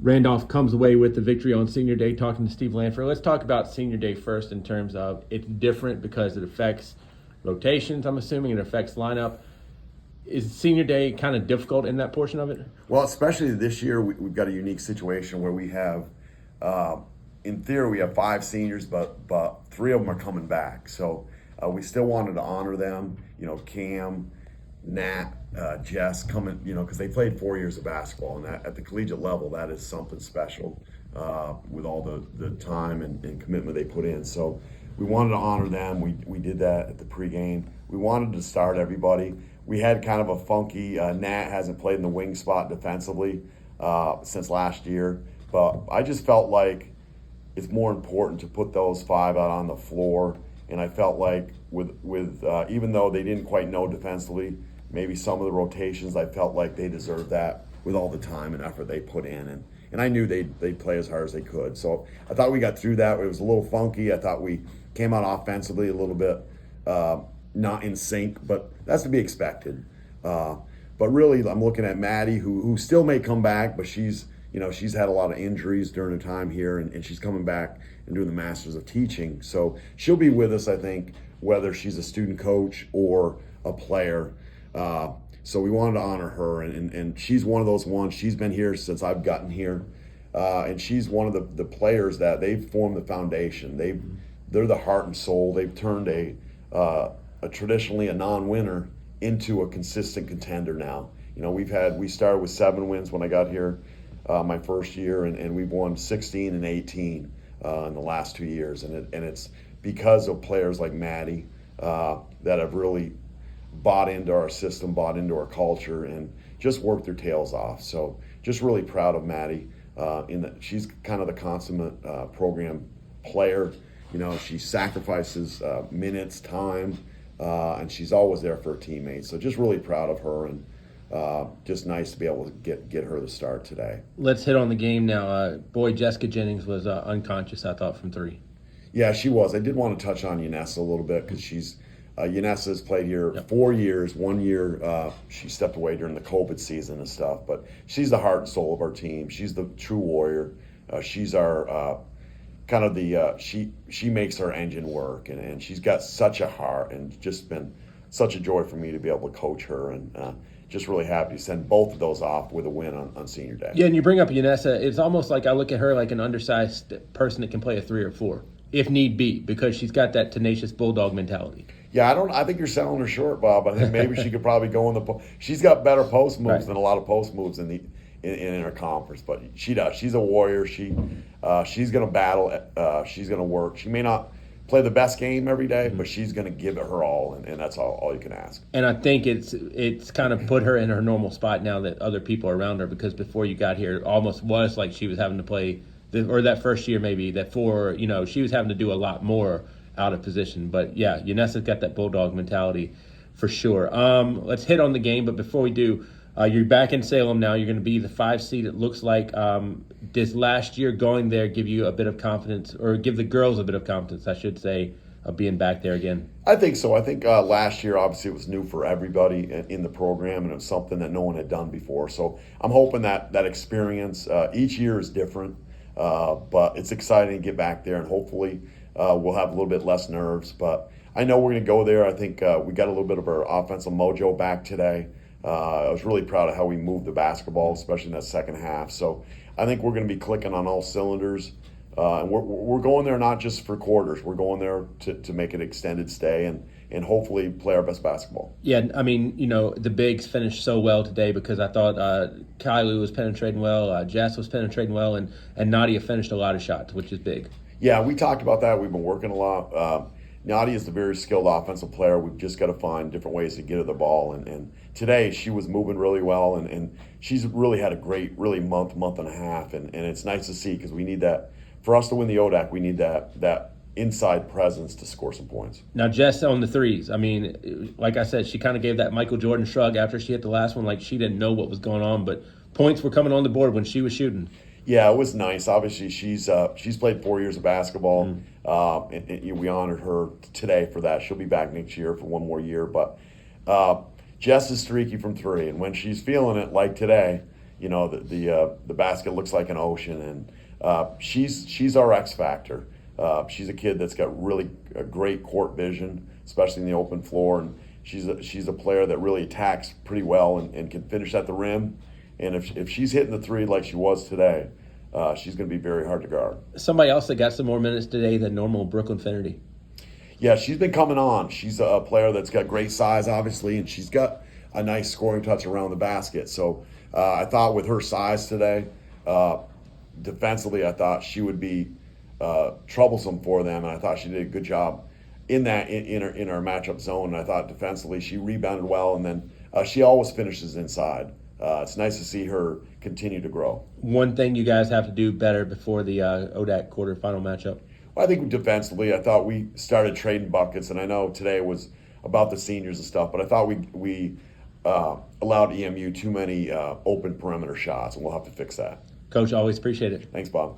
Randolph comes away with the victory on Senior Day, talking to Steve Lanpher. Let's talk about Senior Day first in terms of it's different because it affects rotations, I'm assuming. It affects lineup. Is Senior Day kind of difficult in that portion of it? Well, especially this year, we've got a unique situation where we have, in theory, we have 5 seniors, but 3 of them are coming back. So we still wanted to honor them. You know, Cam, Nat, Jess coming, you know, because they played 4 years of basketball, and that, at the collegiate level, that is something special with all the time and commitment they put in. So we wanted to honor them. We did that at the pregame. We wanted to start everybody. We had kind of a funky, Nat hasn't played in the wing spot defensively since last year, but I just felt like it's more important to put those 5 out on the floor. And I felt like with even though they didn't quite know defensively, maybe some of the rotations, I felt like they deserved that with all the time and effort they put in. And I knew they'd play as hard as they could. So I thought we got through that. It was a little funky. I thought we came out offensively a little bit not in sync, but that's to be expected. But really, I'm looking at Madi, who still may come back, but she's had a lot of injuries during her time here, and she's coming back and doing the Masters of Teaching. So she'll be with us, I think, whether she's a student coach or a player. So we wanted to honor her, and she's one of those ones. She's been here since I've gotten here, and she's one of the players that they've formed the foundation. They're the heart and soul. They've turned a traditionally a non-winner into a consistent contender now. You know, we started with 7 wins when I got here my first year, and we've won 16 and 18 in the last 2 years, and it's because of players like Madi that have really bought into our system, bought into our culture, and just worked their tails off. So just really proud of Madi in that she's kind of the consummate program player. You know, she sacrifices minutes, time, and she's always there for her teammates. So just really proud of her, and just nice to be able to get her the start today. Let's hit on the game now. Boy, Jessica Jennings was unconscious, I thought, from 3. Yeah, she was. I did want to touch on Yanessa a little bit because Yanessa has played here 4 years. 1 year she stepped away during the COVID season and stuff, but she's the heart and soul of our team. She's the true warrior. She's our kind of the she makes our engine work, and she's got such a heart, and just been such a joy for me to be able to coach her, and just really happy to send both of those off with a win on Senior Day. Yeah, and you bring up Yanessa. It's almost like I look at her like an undersized person that can play a 3 or 4 if need be, because she's got that tenacious bulldog mentality. Yeah, I think you're selling her short, Bob. I think maybe she could probably go in the she's got better post moves than a lot of post moves in her conference, but she does. She's a warrior. She's going to battle. She's going to work. She may not play the best game every day, but she's going to give it her all, and that's all you can ask. And I think it's kind of put her in her normal spot now that other people are around her, because before you got here, it almost was like she was having to play, or that first year maybe, that 4, she was having to do a lot more out of position. But yeah, Yanessa's got that bulldog mentality for sure. Let's hit on the game, but before we do, you're back in Salem now. You're going to be the 5 seed, it looks like. Does last year going there give you a bit of confidence, or give the girls a bit of confidence, I should say, of being back there again? I think so. I think last year, obviously, it was new for everybody in the program, and it was something that no one had done before. So I'm hoping that experience, each year is different, but it's exciting to get back there, and hopefully we'll have a little bit less nerves. But I know we're going to go there. I think we got a little bit of our offensive mojo back today. I was really proud of how we moved the basketball, especially in that second half. So I think we're going to be clicking on all cylinders. And we're going there not just for quarters. We're going there to make an extended stay and hopefully play our best basketball. Yeah, I mean, the bigs finished so well today, because I thought Kylie was penetrating well, Jess was penetrating well, and Nadia finished a lot of shots, which is big. Yeah, we talked about that. We've been working a lot. Nadia is a very skilled offensive player. We've just got to find different ways to get her the ball. And today she was moving really well, and she's really had a great, really month and a half. And it's nice to see, because we need that. For us to win the ODAC, we need that inside presence to score some points. Now, Jess on the threes. I mean, like I said, she kind of gave that Michael Jordan shrug after she hit the last one, like she didn't know what was going on, but points were coming on the board when she was shooting. Yeah, it was nice. Obviously, she's played 4 years of basketball, and we honored her today for that. She'll be back next year for 1 more year. But Jess is streaky from 3, and when she's feeling it, like today, You know, the basket looks like an ocean, and she's our X factor. She's a kid that's got really a great court vision, especially in the open floor, and she's a player that really attacks pretty well and can finish at the rim. And if she's hitting the three like she was today, she's going to be very hard to guard. Somebody else that got some more minutes today than normal, Brooklyn Finnerty. Yeah, she's been coming on. She's a player that's got great size, obviously, and she's got a nice scoring touch around the basket. So I thought with her size today, defensively, I thought she would be troublesome for them, and I thought she did a good job in that in our matchup zone. And I thought defensively she rebounded well, and then she always finishes inside. It's nice to see her continue to grow. One thing you guys have to do better before the ODAC quarterfinal matchup? Well, I think defensively, I thought we started trading buckets, and I know today was about the seniors and stuff, but I thought we allowed EMU too many open perimeter shots, and we'll have to fix that. Coach, always appreciate it. Thanks, Bob.